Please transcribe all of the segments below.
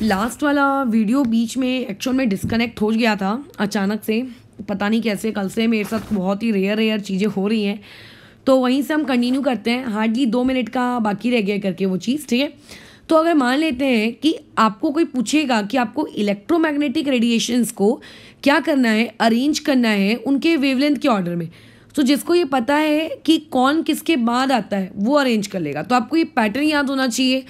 Last वाला video बीच में actual में डिस्कनेक्ट हो गया था अचानक से, पता नहीं कैसे। कल से मेरे साथ बहुत ही रेयर चीज़ें हो रही हैं, तो वहीं से हम कंटिन्यू करते हैं। हार्डली 2 मिनट का बाकी रह गया करके वो चीज़, ठीक है। तो अगर मान लेते हैं कि आपको कोई पूछेगा कि आपको इलेक्ट्रोमैग्नेटिक रेडिएशंस को क्या करना है, अरेंज करना है उनके वेवलेंथ के ऑर्डर में, तो जिसको ये पता है कि कौन किसके बाद आता है वो अरेंज कर लेगा। तो आपको ये पैटर्न याद होना चाहिए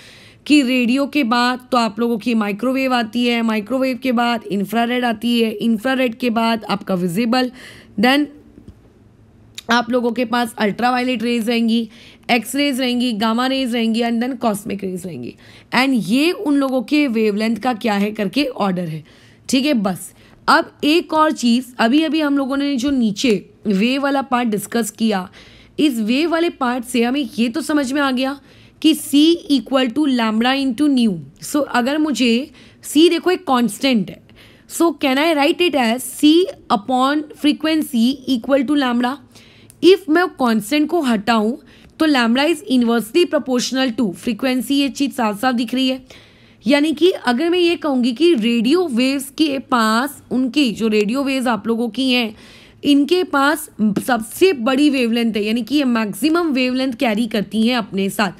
कि रेडियो के बाद तो आप लोगों की माइक्रोवेव आती है, माइक्रोवेव के बाद इंफ्रारेड आती है, इंफ्रारेड के बाद आपका विजिबल, देन आप लोगों के पास अल्ट्रावायलेट रेज रहेंगी, एक्स रेज रहेंगी, गामा रेज रहेंगी एंड देन कॉस्मिक रेज रहेंगी। एंड ये उन लोगों के वेवलेंथ का क्या है करके ऑर्डर है, ठीक है। बस अब एक और चीज़, अभी हम लोगों ने जो नीचे वेव वाला पार्ट डिस्कस किया, इस वेव वाले पार्ट से हमें ये तो समझ में आ गया कि C equal to lambda into nu. So अगर मुझे C देखो एक कांस्टेंट है, so can I write it as C upon frequency equal to lambda. If मैं कांस्टेंट को हटाऊं तो lambda is inversely proportional to frequency. ये चीज़ साफ साफ दिख रही है। यानी कि अगर मैं ये कहूँगी कि रेडियो वेव्स के पास, उनकी जो रेडियो वेव्स आप लोगों की हैं, इनके पास सबसे बड़ी वेवलेंथ है, यानी कि ये मैक्सिमम वेवलेंथ कैरी करती हैं अपने साथ,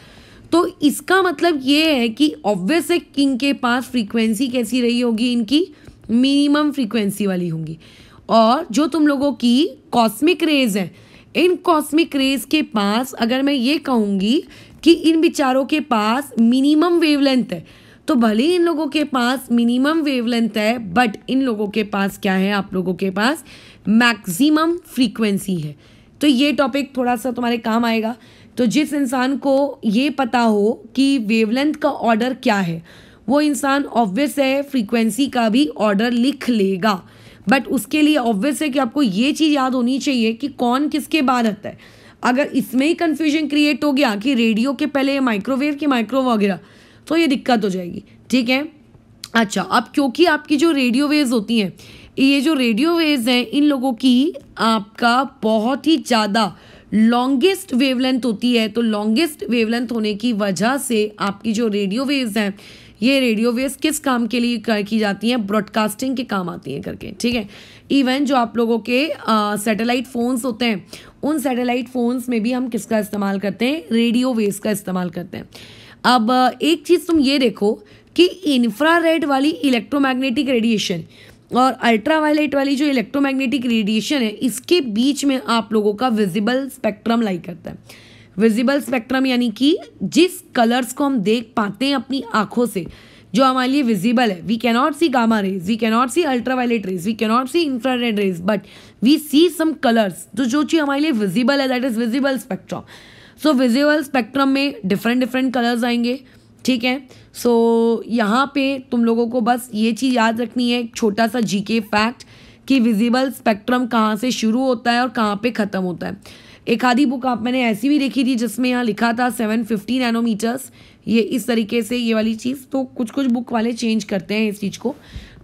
तो इसका मतलब ये है कि ऑब्वियस है कि इनके पास फ्रीक्वेंसी कैसी रही होगी, इनकी मिनिमम फ्रीक्वेंसी वाली होंगी। और जो तुम लोगों की कॉस्मिक रेज है, इन कॉस्मिक रेज के पास अगर मैं ये कहूँगी कि इन बेचारों के पास मिनिमम वेवलेंथ है, तो भले इन लोगों के पास मिनिमम वेवलेंथ है, बट इन लोगों के पास क्या है, आप लोगों के पास मैक्सिमम फ्रीक्वेंसी है। तो ये टॉपिक थोड़ा सा तुम्हारे काम आएगा। तो जिस इंसान को ये पता हो कि वेवलेंथ का ऑर्डर क्या है, वो इंसान ऑब्वियस है फ्रीक्वेंसी का भी ऑर्डर लिख लेगा। बट उसके लिए ऑब्वियस है कि आपको ये चीज़ याद होनी चाहिए कि कौन किसके बाद आता है। अगर इसमें ही कन्फ्यूजन क्रिएट हो गया कि रेडियो के पहले माइक्रोवेव की माइक्रो वगैरह, तो ये दिक्कत हो जाएगी, ठीक है। अच्छा, अब क्योंकि आपकी जो रेडियो वेव्स होती हैं, ये जो रेडियो वेव्स हैं, इन लोगों की आपका बहुत ही ज़्यादा लॉन्गेस्ट वेवलेंथ होती है। तो लॉन्गेस्ट वेवलेंथ होने की वजह से आपकी जो रेडियो वेव्स हैं, ये रेडियो वेव्स किस काम के लिए की जाती हैं, ब्रॉडकास्टिंग के काम आती हैं करके, ठीक है। इवन जो आप लोगों के सैटेलाइट फ़ोन्स होते हैं, उन सैटेलाइट फ़ोन्स में भी हम किसका इस्तेमाल करते हैं, रेडियो वेव्स का इस्तेमाल करते हैं। अब एक चीज़ तुम ये देखो कि इंफ्रारेड वाली इलेक्ट्रोमैग्नेटिक रेडिएशन और अल्ट्रावायलेट वाली जो इलेक्ट्रोमैग्नेटिक रेडिएशन है, इसके बीच में आप लोगों का विजिबल स्पेक्ट्रम लाई करता है। विजिबल स्पेक्ट्रम यानी कि जिस कलर्स को हम देख पाते हैं अपनी आंखों से, जो हमारे लिए विजिबल है। We cannot see gamma rays, we cannot see ultraviolet rays, we cannot see infrared rays, but we see some colours. तो जो चीज़ हमारे लिए विजिबल है, that is visible spectrum. So visible spectrum में डिफरेंट कलर्स आएंगे, ठीक है। सो यहाँ पे तुम लोगों को बस ये चीज़ याद रखनी है, एक छोटा सा जीके फैक्ट, कि विजिबल स्पेक्ट्रम कहाँ से शुरू होता है और कहाँ पे ख़त्म होता है। एक आधी बुक आप मैंने ऐसी भी देखी थी जिसमें यहाँ लिखा था 750 नैनोमीटर्स, ये इस तरीके से ये वाली चीज़। तो कुछ बुक वाले चेंज करते हैं इस चीज़ को,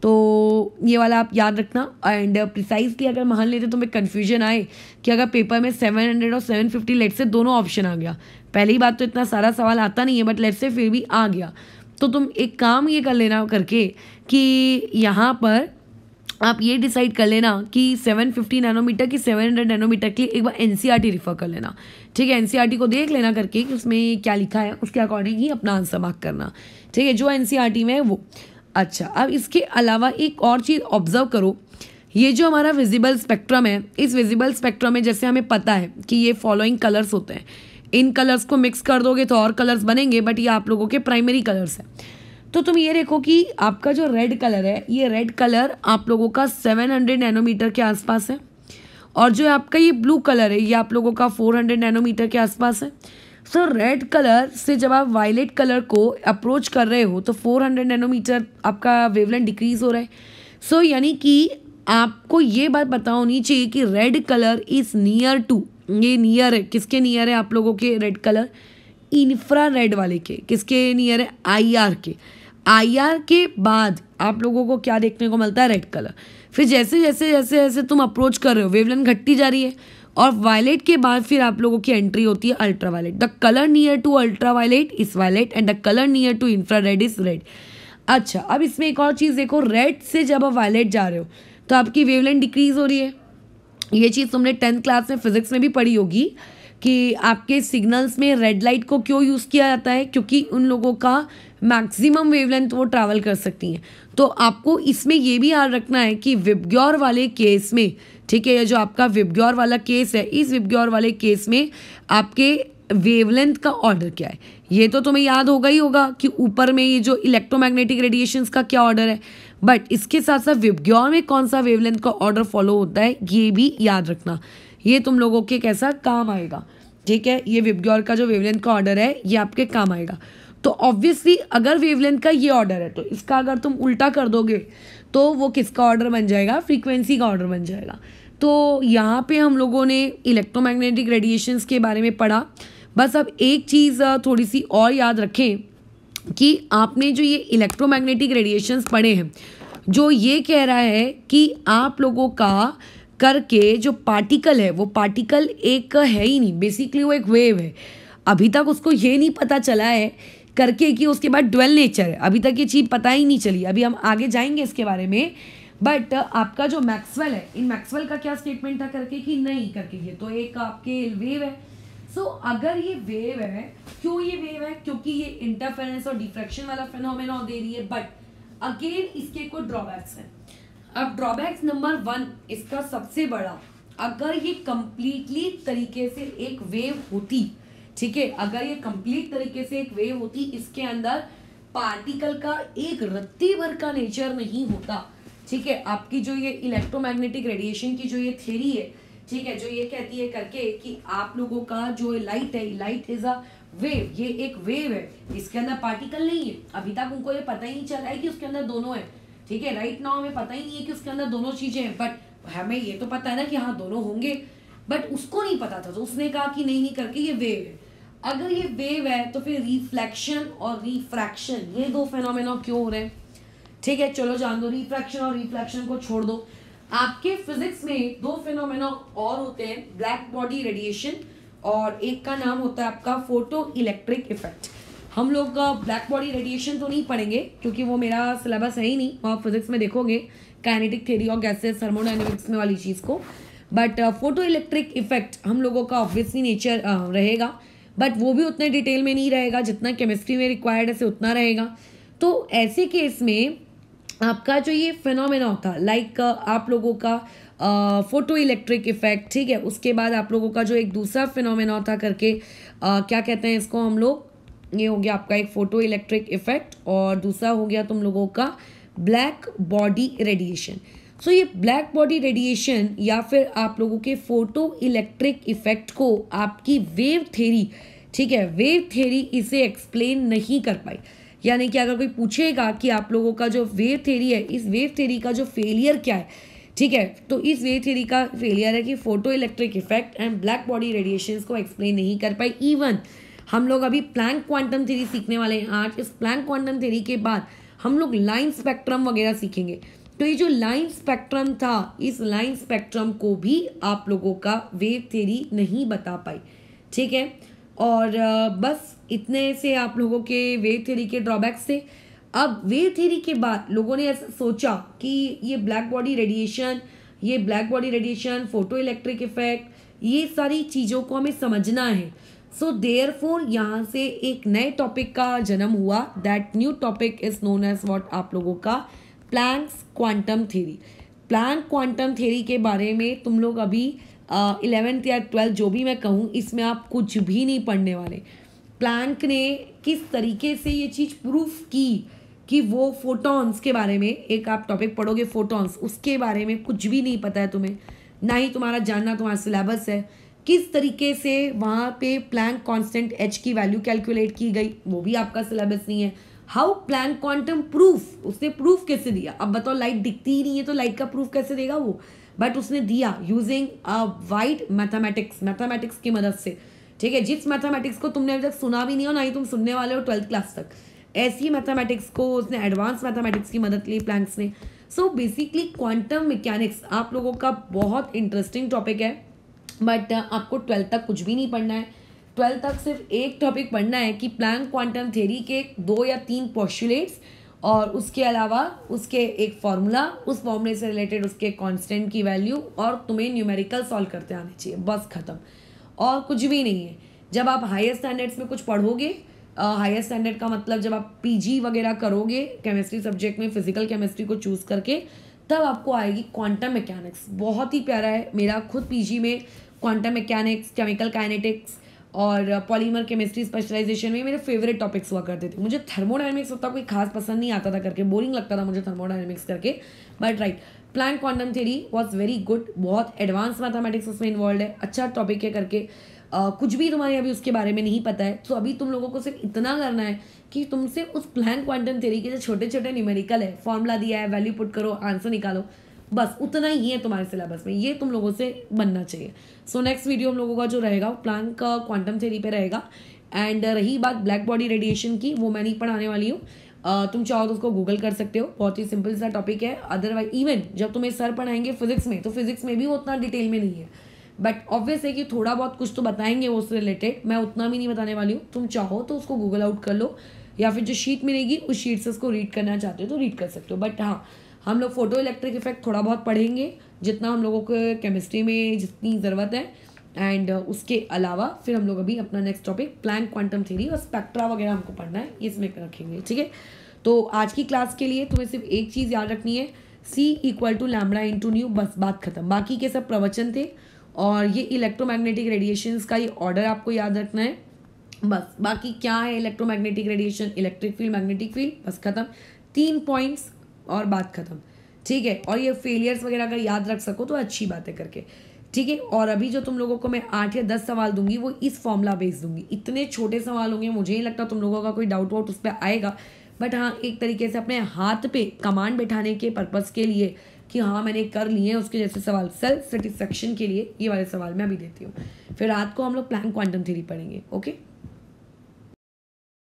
तो ये वाला आप याद रखना। एंड प्रिसाइजली अगर मान लेते तो मैं कन्फ्यूजन आए कि अगर पेपर में 700 और 750 लेट से दोनों ऑप्शन आ गया, पहली बात तो इतना सारा सवाल आता नहीं है, बट लेट से फिर भी आ गया, तो तुम एक काम ये कर लेना करके कि यहाँ पर आप ये डिसाइड कर लेना कि 750 नैनोमीटर की 700 नैनोमीटर के लिए एक बार एनसीईआरटी रिफर कर लेना, ठीक है। एनसीईआरटी को देख लेना करके कि उसमें क्या लिखा है, उसके अकॉर्डिंग ही अपना आंसर मार्क करना, ठीक है, जो एनसीईआरटी में है वो। अच्छा, अब इसके अलावा एक और चीज़ ऑब्जर्व करो, ये जो हमारा विजिबल स्पेक्ट्रम है, इस विजिबल स्पेक्ट्रम में जैसे हमें पता है कि ये फॉलोइंग कलर्स होते हैं, इन कलर्स को मिक्स कर दोगे तो और कलर्स बनेंगे, बट ये आप लोगों के प्राइमरी कलर्स हैं। तो तुम ये देखो कि आपका जो रेड कलर है, ये रेड कलर आप लोगों का 700 नैनोमीटर के आसपास है, और जो आपका ये ब्लू कलर है, ये आप लोगों का 400 नैनोमीटर के आसपास है। सो रेड कलर से जब आप वायलेट कलर को अप्रोच कर रहे हो तो 400 नैनोमीटर आपका वेवलेंथ डिक्रीज हो रहा है। सो यानी कि आपको ये बात पता होनी चाहिए कि red colour is near to, ये नियर है, किसके नियर है आप लोगों के रेड कलर, इंफ्रारेड वाले के। किसके नियर है, आईआर के। आईआर के बाद आप लोगों को क्या देखने को मिलता है, रेड कलर। फिर जैसे जैसे जैसे जैसे तुम अप्रोच कर रहे हो, वेवलेंथ घटती जा रही है, और वायलेट के बाद फिर आप लोगों की एंट्री होती है ultraviolet. The colour near to ultraviolet is violet and the colour near to infrared is red. अच्छा, अब इसमें एक और चीज़ देखो, रेड से जब आप वायलेट जा रहे हो तो आपकी वेवलेंथ डिक्रीज हो रही है। ये चीज़ तुमने 10th क्लास में फिजिक्स में भी पढ़ी होगी कि आपके सिग्नल्स में रेड लाइट को क्यों यूज़ किया जाता है, क्योंकि उन लोगों का मैक्सिमम वेवलेंथ वो ट्रैवल कर सकती हैं। तो आपको इसमें ये भी याद रखना है कि विबग्योर वाले केस में, ठीक है, ये जो आपका विबग्योर वाला केस है, इस विबग्योर वाले केस में आपके वेवलेंथ का ऑर्डर क्या है, ये तो तुम्हें याद होगा ही होगा कि ऊपर में ये जो इलेक्ट्रोमैग्नेटिक रेडिएशंस का क्या ऑर्डर है, बट इसके साथ साथ विबग्योर में कौन सा वेवलेंथ का ऑर्डर फॉलो होता है ये भी याद रखना। ये तुम लोगों के कैसा काम आएगा, ठीक है, ये विबग्योर का जो वेवलेंथ का ऑर्डर है ये आपके काम आएगा। तो ऑब्वियसली अगर वेवलेंथ का ये ऑर्डर है तो इसका अगर तुम उल्टा कर दोगे तो वो किसका ऑर्डर बन जाएगा, फ्रीक्वेंसी का ऑर्डर बन जाएगा। तो यहाँ पे हम लोगों ने इलेक्ट्रोमैग्नेटिक रेडिएशंस के बारे में पढ़ा। बस अब एक चीज़ थोड़ी सी और याद रखें कि आपने जो ये इलेक्ट्रोमैग्नेटिक रेडिएशंस पढ़े हैं, जो ये कह रहा है कि आप लोगों का करके जो पार्टिकल है वो पार्टिकल एक है ही नहीं, बेसिकली वो एक वेव है। अभी तक उसको ये नहीं पता चला है करके कि उसके बाद ड्वेल नेचर है, अभी तक ये चीज़ पता ही नहीं चली। अभी हम आगे जाएंगे इसके बारे में। बट आपका जो मैक्सवेल है, इन मैक्सवेल का क्या स्टेटमेंट था करके कि नहीं करके ये तो एक आपके वेव है। सो अगर ये वेव है, क्यों ये वेव है, क्योंकि ये इंटरफेरेंस और डिफ्रैक्शन वाला फिनोमेना दे रही है। बट अगेन इसके कुछ ड्रॉबैक्स हैं। अब ड्रॉबैक्स नंबर 1 इसका सबसे बड़ा, अगर ये कंप्लीटली तरीके से एक वेव होती, ठीक है, अगर ये कंप्लीट तरीके से एक वेव होती, इसके अंदर पार्टिकल का एक रत्ती भर का नेचर नहीं होता, ठीक है। आपकी जो ये इलेक्ट्रोमैग्नेटिक रेडिएशन की जो ये थ्योरी है, ठीक है, जो ये कहती है करके कि आप लोगों का जो लाइट है, लाइट इज अ वेव, ये एक वेव है, इसके अंदर पार्टिकल नहीं है। अभी तक उनको ये पता ही नहीं चला है कि उसके अंदर दोनों है, ठीक है, राइट नाउ हमें पता ही नहीं है कि उसके अंदर दोनों चीजें हैं। बट हमें ये तो पता है ना कि हाँ दोनों होंगे, बट उसको नहीं पता था, तो उसने कहा कि नहीं नहीं करके ये वेव है। अगर ये वेव है तो फिर रिफ्लेक्शन और रिफ्रैक्शन ये दो फिनोमेना क्यों हो रहे हैं, ठीक है। चलो जान दो, रिफ्रैक्शन और रिफ्लेक्शन को छोड़ दो। आपके फिजिक्स में दो फिनोमेना और होते हैं, ब्लैक बॉडी रेडिएशन और एक का नाम होता है आपका फोटो इलेक्ट्रिक इफेक्ट। हम लोग ब्लैक बॉडी रेडिएशन तो नहीं पढ़ेंगे क्योंकि वो मेरा सिलेबस है ही नहीं, आप फिजिक्स में देखोगे काइनेटिक थ्योरी और गैसेस थर्मोडायनेमिक्स में वाली चीज़ को। बट फोटो इलेक्ट्रिक इफेक्ट हम लोगों का ऑब्वियसली नेचर रहेगा, बट वो भी उतने डिटेल में नहीं रहेगा जितना केमिस्ट्री में रिक्वायर्ड है, से उतना रहेगा। तो ऐसे केस में आपका जो ये फिनोमेना होता लाइक आप लोगों का फोटो इलेक्ट्रिक इफेक्ट, ठीक है, उसके बाद आप लोगों का जो एक दूसरा फिनोमेना होता करके क्या कहते हैं इसको हम लोग, ये हो गया आपका एक फोटो इलेक्ट्रिक इफेक्ट और दूसरा हो गया तुम लोगों का ब्लैक बॉडी रेडिएशन। सो ये ब्लैक बॉडी रेडिएशन या फिर आप लोगों के फोटो इलेक्ट्रिक इफेक्ट को आपकी वेव थ्योरी, ठीक है, वेव थ्योरी इसे एक्सप्लेन नहीं कर पाई। यानी कि अगर कोई पूछेगा कि आप लोगों का जो वेव थ्योरी है, इस वेव थ्योरी का जो फेलियर क्या है, ठीक है, तो इस वेव थ्योरी का फेलियर है कि photo electric effect and black body radiations को एक्सप्लेन नहीं कर पाई। इवन हम लोग अभी प्लैंक क्वांटम थ्योरी सीखने वाले हैं आज। इस प्लैंक क्वांटम थ्योरी के बाद हम लोग लाइन स्पेक्ट्रम वगैरह सीखेंगे। तो ये जो लाइन स्पेक्ट्रम था, इस लाइन स्पेक्ट्रम को भी आप लोगों का वेव थ्योरी नहीं बता पाई, ठीक है। और बस इतने से आप लोगों के वेव थ्योरी के ड्रॉबैक्स थे। अब वेव थ्योरी के बाद लोगों ने ऐसा सोचा कि ये black body radiation, photo electric effect, ये सारी चीज़ों को हमें समझना है। सो देयरफॉर यहाँ से एक नए टॉपिक का जन्म हुआ। That new topic is known as what, आप लोगों का Planck's quantum theory. Planck quantum theory के बारे में तुम लोग अभी 11th या 12th जो भी मैं कहूँ, इसमें आप कुछ भी नहीं पढ़ने वाले। प्लैंक ने किस तरीके से ये चीज़ प्रूफ की कि वो फोटॉन्स के बारे में, एक आप टॉपिक पढ़ोगे फोटॉन्स, उसके बारे में कुछ भी नहीं पता है तुम्हें, ना ही तुम्हारा जानना तुम्हारा सिलेबस है। किस तरीके से वहाँ पे प्लैंक कांस्टेंट h की वैल्यू कैलकुलेट की गई, वो भी आपका सिलेबस नहीं है। हाउ प्लैंक क्वांटम प्रूफ, उसने प्रूफ कैसे दिया। अब बताओ, लाइट दिखती ही नहीं है तो लाइट का प्रूफ कैसे देगा वो, बट उसने दिया यूजिंग अ वाइड मैथमेटिक्स की मदद से, ठीक है। जिस मैथमेटिक्स को तुमने अभी तक सुना भी नहीं हो, ना ही तुम सुनने वाले हो 12th क्लास तक, ऐसी मैथमेटिक्स को उसने, एडवांस मैथमेटिक्स की मदद ली प्लैंक्स ने। सो बेसिकली क्वांटम मैकेनिक्स आप लोगों का बहुत इंटरेस्टिंग टॉपिक है, बट आपको 12th तक कुछ भी नहीं पढ़ना है। 12th तक सिर्फ एक टॉपिक पढ़ना है कि प्लैंक क्वांटम थ्योरी के 2 या 3 पोस्टुलेट्स और उसके अलावा उसके एक फार्मूला, उस फार्मूले से रिलेटेड उसके कांस्टेंट की वैल्यू, और तुम्हें न्यूमेरिकल सॉल्व करते आने चाहिए, बस खत्म। और कुछ भी नहीं है। जब आप हायर स्टैंडर्ड्स में कुछ पढ़ोगे, हायर स्टैंडर्ड का मतलब जब आप पीजी वगैरह करोगे केमिस्ट्री सब्जेक्ट में, फिजिकल केमिस्ट्री को चूज़ करके, तब आपको आएगी क्वांटम मैकेनिक्स। बहुत ही प्यारा है। मेरा खुद पीजी में क्वांटम मैकेनिक्स, केमिकल काइनेटिक्स और पॉलीमर केमिस्ट्री स्पेशलाइजेशन में मेरे फेवरेट टॉपिक्स हुआ करते थे। मुझे थर्मोडायनेमिक्स उतना कोई खास पसंद नहीं आता था करके, बोरिंग लगता था मुझे थर्मोडायनेमिक्स करके, but right, Planck quantum theory was very good. बहुत एडवांस मैथमेटिक्स उसमें इन्वॉल्व है, अच्छा टॉपिक है करके। कुछ भी तुम्हारे अभी उसके बारे में नहीं पता है, तो अभी तुम लोगों को सिर्फ इतना करना है कि तुमसे उस प्लैंक क्वांटम थ्योरी के जो छोटे छोटे न्यूमेरिकल है, फॉर्मूला दिया है, वैल्यू पुट करो, आंसर निकालो, बस उतना ही है तुम्हारे सिलेबस में। ये तुम लोगों से बनना चाहिए। सो नेक्स्ट वीडियो हम लोगों का जो रहेगा वो प्लैंक क्वांटम थ्योरी पे रहेगा। एंड रही बात ब्लैक बॉडी रेडिएशन की, वो मैं नहीं पढ़ाने वाली हूँ। तुम चाहो तो उसको गूगल कर सकते हो, बहुत ही सिंपल सा टॉपिक है। अदरवाइज इवन जब तुम्हें सर पढ़ाएंगे फिजिक्स में, तो फिजिक्स में भी वो उतना डिटेल में नहीं है, बट ऑब्वियस है कि थोड़ा बहुत कुछ तो बताएंगे वो उससे रिलेटेड। मैं उतना भी नहीं बताने वाली हूँ। तुम चाहो तो उसको गूगल आउट कर लो, या फिर जो शीट मिलेगी उस शीट से उसको रीड करना चाहते हो तो रीड कर सकते हो। बट हाँ, हम लोग फोटो इलेक्ट्रिक इफेक्ट थोड़ा बहुत पढ़ेंगे, जितना हम लोगों को केमिस्ट्री में जितनी ज़रूरत है। एंड उसके अलावा फिर हम लोग अभी अपना next topic Planck quantum theory और स्पेक्ट्रा वगैरह हमको पढ़ना है, इसमें रखेंगे, ठीक है। तो आज की क्लास के लिए तुम्हें सिर्फ एक चीज़ याद रखनी है, C=λ/ν, बस बात खत्म। बाकी के सब प्रवचन थे, और ये इलेक्ट्रोमैग्नेटिक रेडिएशंस का ये ऑर्डर आपको याद रखना है, बस। बाकी क्या है electromagnetic radiation, electric field, magnetic field, बस खत्म। 3 पॉइंट्स और बात खत्म, ठीक है। और ये फेलियर्स वगैरह अगर याद रख सको तो अच्छी बात है करके, ठीक है। और अभी जो तुम लोगों को मैं 8 या 10 सवाल दूंगी वो इस फॉर्मूला बेस दूंगी। इतने छोटे सवाल होंगे, मुझे नहीं लगता तुम लोगों का कोई डाउट वाउट उस पर आएगा, बट हाँ, एक तरीके से अपने हाथ पे कमांड बैठाने के पर्पज़ के लिए कि हाँ मैंने कर लिए हैं, उसके जैसे सवाल, सेल्फ सेटिस्फेक्शन के लिए ये वाले सवाल मैं अभी देती हूँ। फिर रात को हम लोग प्लैंक क्वांटम थ्योरी पढ़ेंगे, ओके।